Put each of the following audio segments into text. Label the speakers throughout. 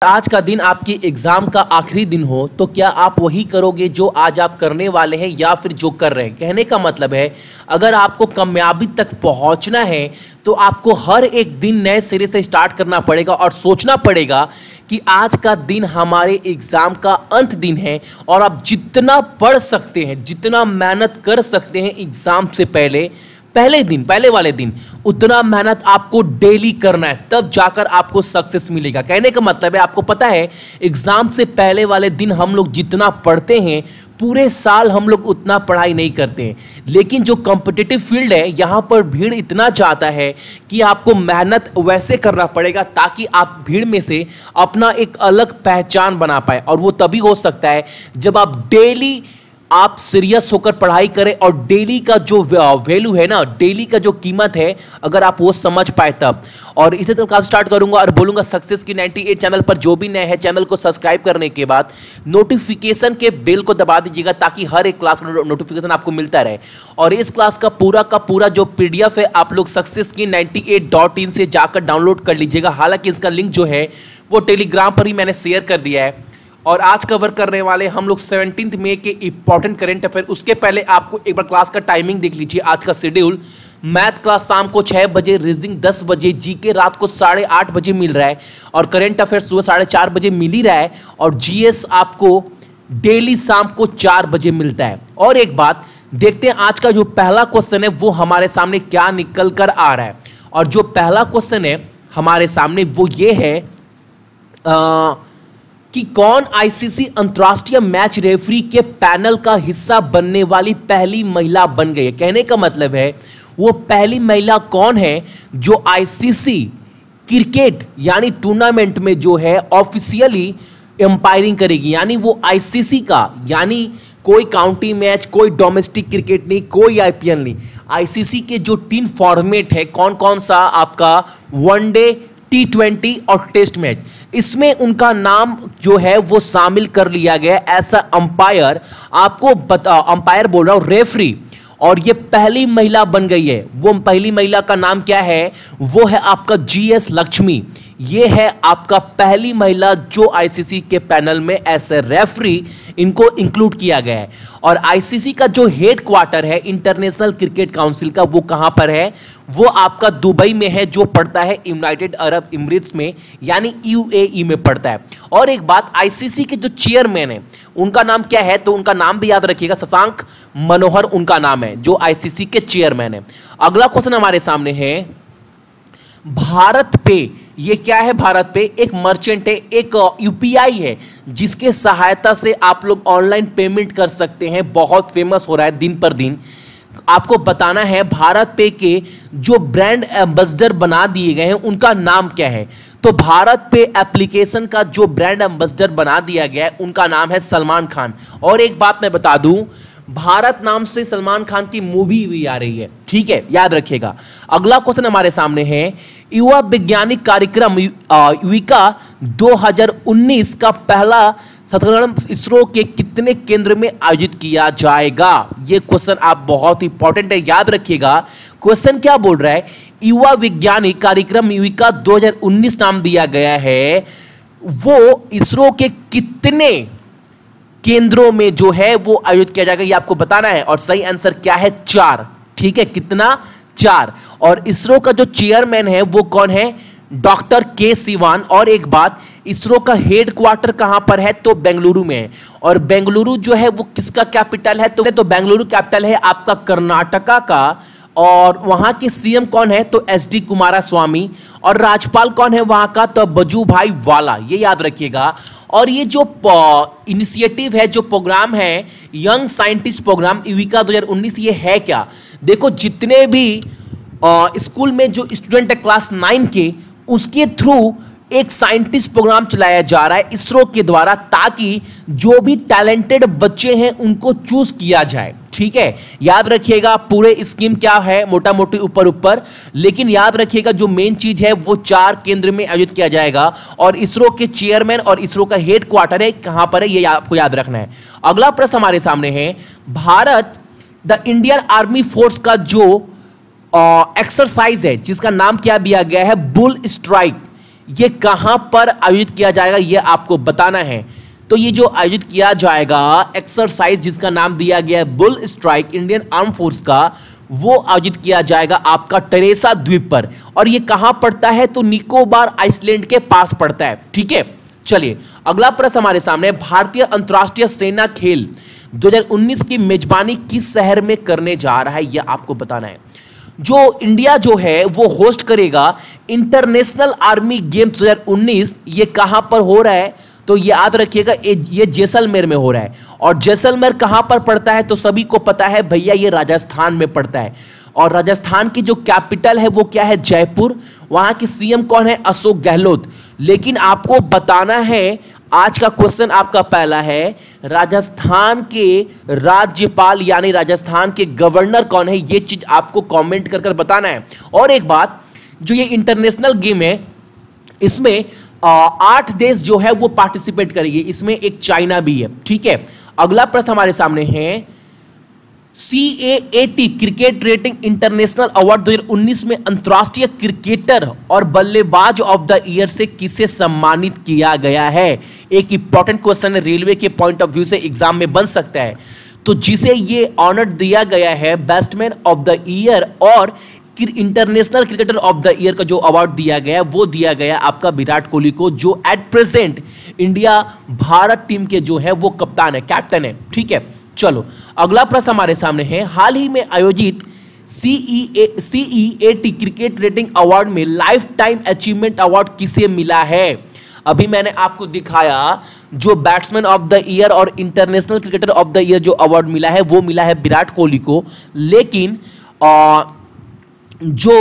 Speaker 1: आज का दिन आपके एग्जाम का आखिरी दिन हो तो क्या आप वही करोगे जो आज आप करने वाले हैं या फिर जो कर रहे हैं। कहने का मतलब है अगर आपको कामयाबी तक पहुंचना है तो आपको हर एक दिन नए सिरे से स्टार्ट करना पड़ेगा और सोचना पड़ेगा कि आज का दिन हमारे एग्जाम का अंत दिन है और आप जितना पढ़ सकते हैं, जितना मेहनत कर सकते हैं एग्जाम से पहले वाले दिन उतना मेहनत आपको डेली करना है, तब जाकर आपको सक्सेस मिलेगा। कहने का मतलब है आपको पता है एग्जाम से पहले वाले दिन हम लोग जितना पढ़ते हैं पूरे साल हम लोग उतना पढ़ाई नहीं करते हैं, लेकिन जो कॉम्पिटिटिव फील्ड है यहाँ पर भीड़ इतना ज़्यादा है कि आपको मेहनत वैसे करना पड़ेगा ताकि आप भीड़ में से अपना एक अलग पहचान बना पाए। और वो तभी हो सकता है जब आप डेली आप सीरियस होकर पढ़ाई करें और डेली का जो वैल्यू है ना, डेली का जो कीमत है, अगर आप वो समझ पाए तब। और इसे तो क्लास स्टार्ट करूंगा और बोलूंगा सक्सेस की 98 चैनल पर जो भी नए हैं चैनल को सब्सक्राइब करने के बाद नोटिफिकेशन के बेल को दबा दीजिएगा ताकि हर एक क्लास का नोटिफिकेशन आपको मिलता रहे। और इस क्लास का पूरा जो पीडीएफ है आप लोग सक्सेस की 98.in से जाकर डाउनलोड कर लीजिएगा। हालांकि इसका लिंक जो है वो टेलीग्राम पर ही मैंने शेयर कर दिया है। और आज कवर करने वाले हम लोग 17 मई के इंपॉर्टेंट करंट अफेयर। उसके पहले आपको एक बार क्लास का टाइमिंग देख लीजिए। आज का शेड्यूल, मैथ क्लास शाम को 6 बजे, रीजनिंग 10 बजे, जीके रात को 8:30 बजे मिल रहा है और करंट अफेयर सुबह 4:30 बजे मिल ही रहा है और जीएस आपको डेली शाम को 4 बजे मिलता है। और एक बात देखते हैं आज का जो पहला क्वेश्चन है वो हमारे सामने क्या निकल कर आ रहा है। और जो पहला क्वेश्चन है हमारे सामने वो ये है कि कौन आईसीसी अंतर्राष्ट्रीय मैच रेफरी के पैनल का हिस्सा बनने वाली पहली महिला बन गई है। कहने का मतलब है वो पहली महिला कौन है जो आईसीसी क्रिकेट यानी टूर्नामेंट में जो है ऑफिशियली एम्पायरिंग करेगी। यानी वो आईसीसी का, यानी कोई काउंटी मैच, कोई डोमेस्टिक क्रिकेट नहीं, कोई आईपीएल नहीं, आईसीसी के जो 3 फॉर्मेट है, कौन कौन सा आपका वनडे, T20 और टेस्ट मैच, इसमें उनका नाम जो है वो शामिल कर लिया गया ऐसा अंपायर। आपको अंपायर बोल रहा हूं, रेफरी। और ये पहली महिला बन गई है। वो पहली महिला का नाम क्या है? वो है आपका जीएस लक्ष्मी। ये है आपका पहली महिला जो आईसीसी के पैनल में ऐसे रेफरी इनको इंक्लूड किया गया है। और आईसीसी का जो हेड क्वार्टर है इंटरनेशनल क्रिकेट काउंसिल का, वो कहां पर है? वो आपका दुबई में है, जो पड़ता है यूनाइटेड अरब एमिरेट्स में, यानी यूएई में पड़ता है। और एक बात, आईसीसी के जो चेयरमैन है उनका नाम क्या है? तो उनका नाम भी याद रखिएगा, शशांक मनोहर उनका नाम है, जो आईसीसी के चेयरमैन है। अगला क्वेश्चन हमारे सामने है भारत पे। ये क्या है? भारत पे एक मर्चेंट है, एक यूपीआई है जिसके सहायता से आप लोग ऑनलाइन पेमेंट कर सकते हैं। बहुत फेमस हो रहा है दिन पर दिन। आपको बताना है भारत पे के जो ब्रांड एम्बेसडर बना दिए गए हैं उनका नाम क्या है। तो भारत पे एप्लीकेशन का जो ब्रांड एम्बेसडर बना दिया गया है उनका नाम है सलमान खान। और एक बात मैं बता दूं, भारत नाम से सलमान खान की मूवी भी आ रही है, ठीक है, याद रखिएगा। अगला क्वेश्चन हमारे सामने है युवा वैज्ञानिक कार्यक्रम युविका 2019 का पहला संस्करण इसरो के कितने केंद्र में आयोजित किया जाएगा? ये क्वेश्चन आप बहुत इंपॉर्टेंट है, याद रखिएगा। क्वेश्चन क्या बोल रहा है? युवा वैज्ञानिक कार्यक्रम युविका 2019 नाम दिया गया है, वो इसरो के कितने केंद्रों में जो है वो आयोजित किया जाएगा, ये आपको बताना है। और सही आंसर क्या है? 4। ठीक है, कितना? 4। और इसरो का जो चेयरमैन है वो कौन है? डॉक्टर के सिवान। और एक बात, इसरो का हेड क्वार्टर कहां पर है? तो बेंगलुरु में है। और बेंगलुरु जो है वो किसका कैपिटल है? तो बेंगलुरु कैपिटल है आपका कर्नाटका का। और वहां के सीएम कौन है? तो एसडी कुमारस्वामी। और राज्यपाल कौन है वहां का? तो वजुभाई वाला। ये याद रखिएगा। और ये जो इनिशिएटिव है, जो प्रोग्राम है यंग साइंटिस्ट प्रोग्राम युविका 2019, ये है क्या? देखो, जितने भी स्कूल में जो स्टूडेंट है क्लास 9 के, उसके थ्रू एक साइंटिस्ट प्रोग्राम चलाया जा रहा है इसरो के द्वारा, ताकि जो भी टैलेंटेड बच्चे हैं उनको चूज किया जाए। ठीक है, याद रखिएगा। पूरे स्कीम क्या है? मोटा मोटी ऊपर, लेकिन याद रखिएगा जो मेन चीज है वो 4 केंद्र में आयोजित किया जाएगा। और इसरो के चेयरमैन और इसरो का हेड क्वार्टर है कहां पर है, ये आपको याद रखना है। अगला प्रश्न हमारे सामने है Bharat the Indian army force का जो एक्सरसाइज है जिसका नाम क्या दिया गया है? Bull strike. ये कहां पर आयोजित किया जाएगा ये आपको बताना है। तो ये जो आयोजित किया जाएगा एक्सरसाइज जिसका नाम दिया गया है bull strike Indian arm force का, वो आयोजित किया जाएगा आपका टेरेसा द्वीप पर। और ये कहां पड़ता है? तो निकोबार आइसलैंड के पास पड़ता है। ठीक है, चलिए अगला प्रश्न हमारे सामने, भारतीय अंतरराष्ट्रीय सेना खेल 2019 की मेजबानी किस शहर में करने जा रहा है यह आपको बताना है। जो इंडिया जो है वो होस्ट करेगा इंटरनेशनल आर्मी गेम्स 2019, ये कहां पर हो रहा है? तो ये याद रखिएगा, ये जैसलमेर में हो रहा है। और जैसलमेर कहां पर पड़ता है? तो सभी को पता है भैया, ये राजस्थान में पड़ता है। और राजस्थान की जो कैपिटल है वो क्या है? जयपुर। वहां की सीएम कौन है? अशोक गहलोत। लेकिन आपको बताना है, आज का क्वेश्चन आपका पहला है, राजस्थान के राज्यपाल यानी राजस्थान के गवर्नर कौन है? ये चीज आपको कमेंट कर बताना है। और एक बात, जो ये इंटरनेशनल गेम है इसमें 8 देश जो है वो पार्टिसिपेट करेंगे, इसमें एक चाइना भी है। ठीक है, अगला प्रश्न हमारे सामने है, CAAT cricket rating international award 2019 में अंतर्राष्ट्रीय क्रिकेटर और बल्लेबाज ऑफ द ईयर से किसे सम्मानित किया गया है? एक इंपॉर्टेंट क्वेश्चन है, रेलवे के पॉइंट ऑफ व्यू से एग्जाम में बन सकता है। तो जिसे ये ऑनर दिया गया है बैट्समैन ऑफ द ईयर और international cricketer of the year का जो अवार्ड दिया गया वो दिया गया आपका विराट कोहली को, जो at present India Bharat team के जो है वो कप्तान है, कैप्टन है। ठीक है, चलो अगला प्रश्न हमारे सामने है, हाल ही में आयोजित CEAT क्रिकेट रेटिंग अवार्ड में लाइफ टाइम अचीवमेंट अवार्ड किसे मिला है? अभी मैंने आपको दिखाया जो बैट्समैन ऑफ द ईयर और international cricketer of the year जो अवार्ड मिला है वो मिला है विराट कोहली को। लेकिन जो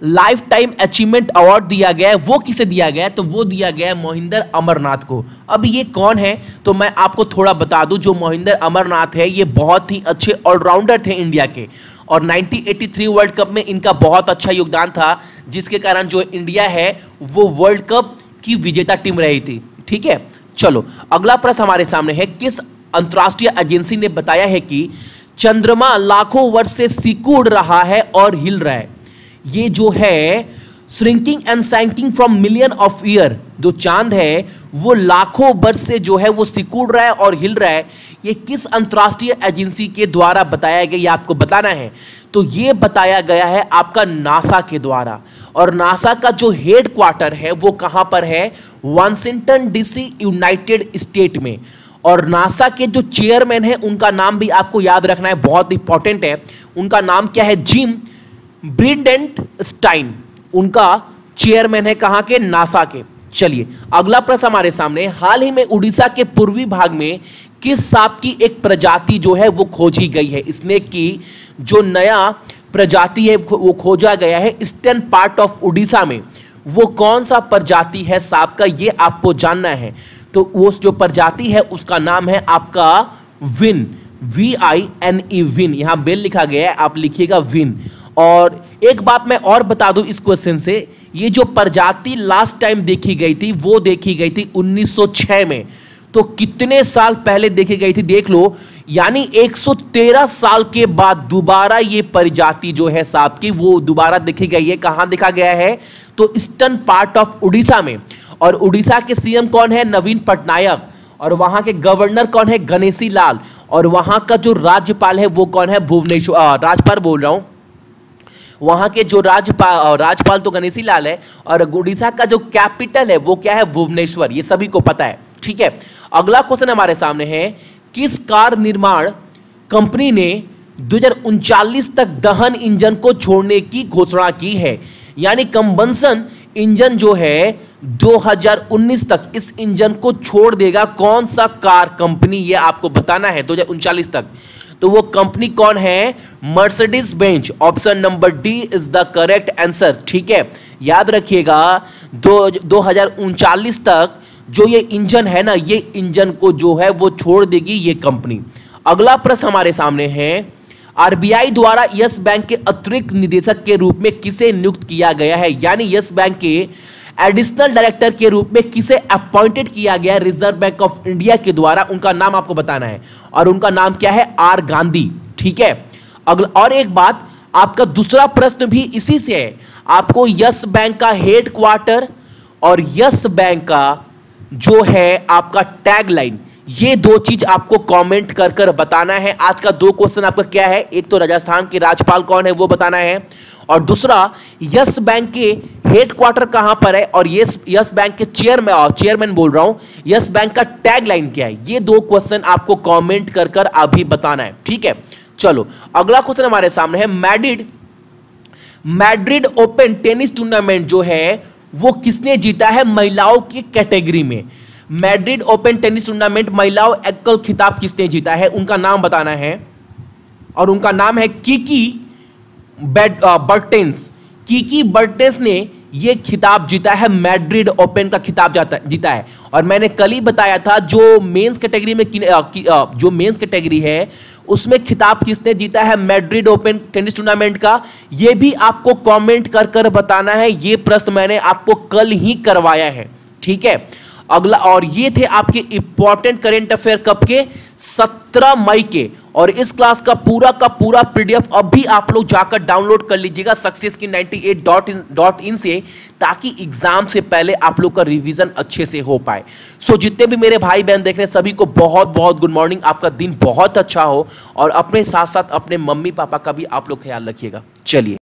Speaker 1: लाइफ टाइम अचीवमेंट अवार्ड दिया गया है वो किसे दिया गया है? तो वो दिया गया है मोहिंदर अमरनाथ को। अब ये कौन है? तो मैं आपको थोड़ा बता दूं, जो मोहिंदर अमरनाथ है ये बहुत ही अच्छे ऑलराउंडर थे इंडिया के, और 1983 वर्ल्ड कप में इनका बहुत अच्छा योगदान था, जिसके कारण जो इंडिया है वो वर्ल्ड कप की विजेता टीम रही थी। ठीक है, चलो अगला प्रश्न हमारे सामने है, किस अंतरराष्ट्रीय एजेंसी ने बताया है कि चंद्रमा लाखों वर्ष से सिकुड़ रहा है और हिल रहा है? ये जो है shrinking and sinking from million of year, जो चांद है वो लाखों वर्ष से जो है वो सिकुड़ रहा है और हिल रहा है, ये किस अंतरराष्ट्रीय एजेंसी के द्वारा बताया गया ये आपको बताना है। तो ये बताया गया है आपका नासा के द्वारा, और नासा का जो हेड क्वार्टर है वो कहां पर है? वाशिंगटन DC यूनाइटेड स्टेट में। और नासा के जो चेयरमैन है उनका नाम भी आपको याद रखना है, बहुत इंपॉर्टेंट है। उनका नाम क्या है? जिम ब्रिडेंटस्टाइन उनका चेयरमैन है, कहां के? नासा के। चलिए अगला प्रश्न हमारे सामने, हाल ही में उड़ीसा के पूर्वी भाग में किस सांप की एक प्रजाति जो है वो खोजी गई है? स्नेक की जो नया प्रजाति है वो खोजा गया है ईस्टर्न पार्ट ऑफ उड़ीसा में। वो कौन सा प्रजाति है सांप का, ये आपको जानना है। तो वो जो प्रजाति है उसका नाम है आपका विन, VINE विन। यहां बेल लिखा गया है, आप लिखिएगा विन। और एक बात मैं और बता दूं इस क्वेश्चन से, ये जो प्रजाति लास्ट टाइम देखी गई थी वो देखी गई थी 1906 में। तो कितने साल पहले देखी गई थी देख लो, यानी 113 साल के बाद दोबारा ये प्रजाति जो है सांप की वो दोबारा देखी गई है। कहां देखा गया है? तो ईस्टर्न पार्ट ऑफ उड़ीसा में। और उड़ीसा के सीएम कौन है? नवीन पटनायक। और वहां के गवर्नर कौन है? गणेशी लाल। और वहां का जो राज्यपाल है वो कौन है? भुवनेश्वर, राज्यपाल बोल रहा हूं, वहां के जो राज्यपाल तो गणेशी लाल है, और उड़ीसा का जो कैपिटल है वो क्या है? भुवनेश्वर। ये सभी को पता है। ठीक है, अगला क्वेश्चन हमारे सामने है, किस कार निर्माण कंपनी ने 2039 तक दहन इंजन को छोड़ने की घोषणा की है? यानी कंबंशन इंजन जो है 2019 तक इस इंजन को छोड़ देगा। कौन सा कार कंपनी, ये आपको बताना है 2039 तक। तो वो कंपनी कौन है? Mercedes Benz. Option number D is the correct answer. ठीक है, याद रखिएगा 2039 तक जो ये इंजन है ना, ये इंजन को जो है वो छोड़ देगी ये कंपनी। अगला प्रश्न हमारे सामने है, आरबीआई द्वारा यस बैंक के अतिरिक्त निदेशक के रूप में किसे नियुक्त किया गया है? यानी यस बैंक के एडिशनल डायरेक्टर के रूप में किसे अपॉइंटेड किया गया है रिजर्व बैंक ऑफ इंडिया के द्वारा? उनका नाम आपको बताना है, और उनका नाम क्या है? आर गांधी। ठीक है, अगला और एक बात, आपका दूसरा प्रश्न भी इसी से है। आपको यस बैंक का हेड क्वार्टर और यस बैंक का जो है आपका टैगलाइन, ये दो चीज आपको कमेंट कर कर बताना है। आज का दो क्वेश्चन आपका क्या है, एक तो राजस्थान के राज्यपाल कौन है वो बताना है, और दूसरा यस बैंक के हेडक्वार्टर कहां पर है, और यस बैंक के चेयरमैन बोल रहा हूं, यस बैंक का टैगलाइन क्या है। ये दो क्वेश्चन आपको कमेंट कर कर अभी बताना है, ठीक है। चलो अगला क्वेश्चन हमारे सामने है, मैड्रिड ओपन टेनिस टूर्नामेंट जो है वो किसने जीता है महिलाओं की कैटेगरी में। मैड्रिड ओपन टेनिस टूर्नामेंट महिलाओं एकल खिताब किसने जीता है, उनका नाम बताना है, और उनका नाम है किकी बर्टेंस। किकी बर्टेंस ने यह खिताब जीता है, मैड्रिड ओपन का खिताब जीता है। और मैंने कल ही बताया था जो मेंस कैटेगरी में जो मेंस कैटेगरी है उसमें खिताब किसने जीता है मैड्रिड ओपन टेनिस टूर्नामेंट का, यह भी आपको कमेंट कर कर बताना है। यह प्रश्न मैंने आपको कल ही करवाया है, ठीक है। अगला, और ये थे आपके इंपॉर्टेंट करेंट अफेयर कब के, 17 मई के। और इस क्लास का पूरा पीडीएफ अभी आप लोग जाकर डाउनलोड कर लीजिएगा successkey98.in से, ताकि एग्जाम से पहले आप लोग का रिवीजन अच्छे से हो पाए। सो जितने भी मेरे भाई बहन देख रहे हैं सभी को बहुत बहुत गुड मॉर्निंग, आपका दिन बहुत अच्छा हो, और अपने साथ साथ अपने मम्मी पापा का भी आप लोग ख्याल रखिएगा। चलिए।